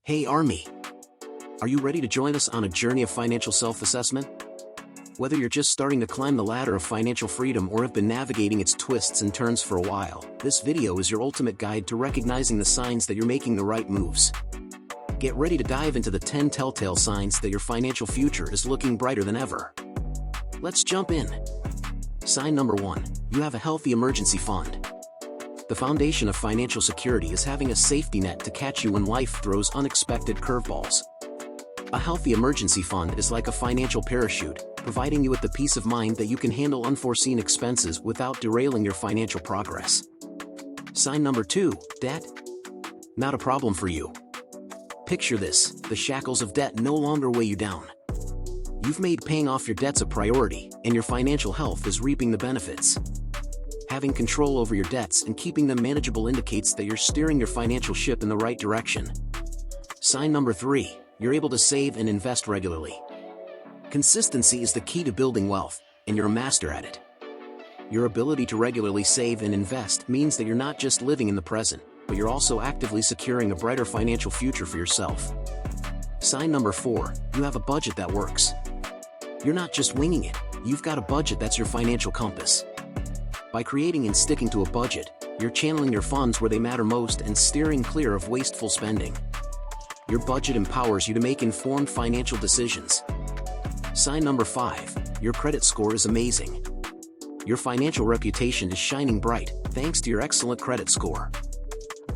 Hey Army! Are you ready to join us on a journey of financial self-assessment? Whether you're just starting to climb the ladder of financial freedom or have been navigating its twists and turns for a while, this video is your ultimate guide to recognizing the signs that you're making the right moves. Get ready to dive into the 10 telltale signs that your financial future is looking brighter than ever. Let's jump in. Sign number 1. You have a healthy emergency fund. The foundation of financial security is having a safety net to catch you when life throws unexpected curveballs. A healthy emergency fund is like a financial parachute, providing you with the peace of mind that you can handle unforeseen expenses without derailing your financial progress. Sign number 2. Debt? Not a problem for you. Picture this: the shackles of debt no longer weigh you down. You've made paying off your debts a priority, and your financial health is reaping the benefits. Having control over your debts and keeping them manageable indicates that you're steering your financial ship in the right direction. Sign number 3. You're able to save and invest regularly. Consistency is the key to building wealth, and you're a master at it. Your ability to regularly save and invest means that you're not just living in the present, but you're also actively securing a brighter financial future for yourself. Sign number 4. You have a budget that works. You're not just winging it, you've got a budget that's your financial compass. By creating and sticking to a budget, you're channeling your funds where they matter most and steering clear of wasteful spending. Your budget empowers you to make informed financial decisions. Sign number 5. Your credit score is amazing. Your financial reputation is shining bright, thanks to your excellent credit score.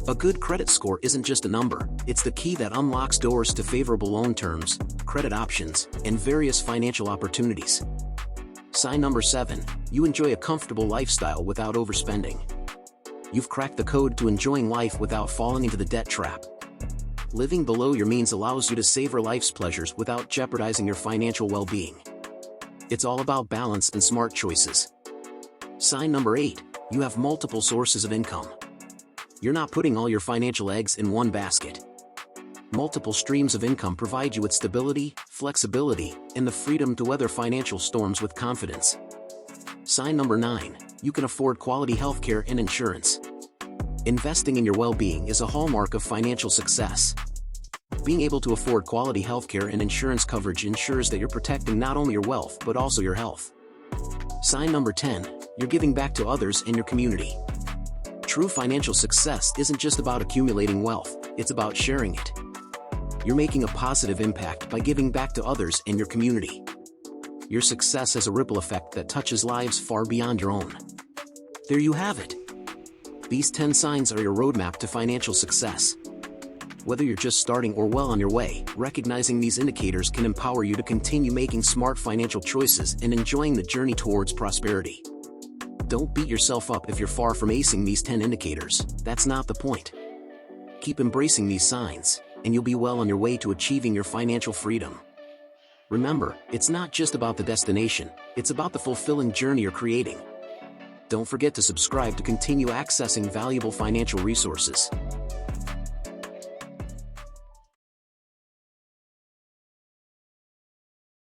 A good credit score isn't just a number, it's the key that unlocks doors to favorable loan terms, credit options, and various financial opportunities. Sign number 7. You enjoy a comfortable lifestyle without overspending. You've cracked the code to enjoying life without falling into the debt trap. Living below your means allows you to savor life's pleasures without jeopardizing your financial well-being. It's all about balance and smart choices. Sign number 8. You have multiple sources of income. You're not putting all your financial eggs in one basket. Multiple streams of income provide you with stability, flexibility, and the freedom to weather financial storms with confidence. Sign number 9. You can afford quality healthcare and insurance. Investing in your well-being is a hallmark of financial success. Being able to afford quality healthcare and insurance coverage ensures that you're protecting not only your wealth but also your health. Sign number 10. You're giving back to others in your community. True financial success isn't just about accumulating wealth, it's about sharing it. You're making a positive impact by giving back to others in your community. Your success has a ripple effect that touches lives far beyond your own. There you have it. These 10 signs are your roadmap to financial success. Whether you're just starting or well on your way, recognizing these indicators can empower you to continue making smart financial choices and enjoying the journey towards prosperity. Don't beat yourself up if you're far from acing these 10 indicators. That's not the point. Keep embracing these signs, and you'll be well on your way to achieving your financial freedom. Remember, it's not just about the destination, it's about the fulfilling journey you're creating. Don't forget to subscribe to continue accessing valuable financial resources.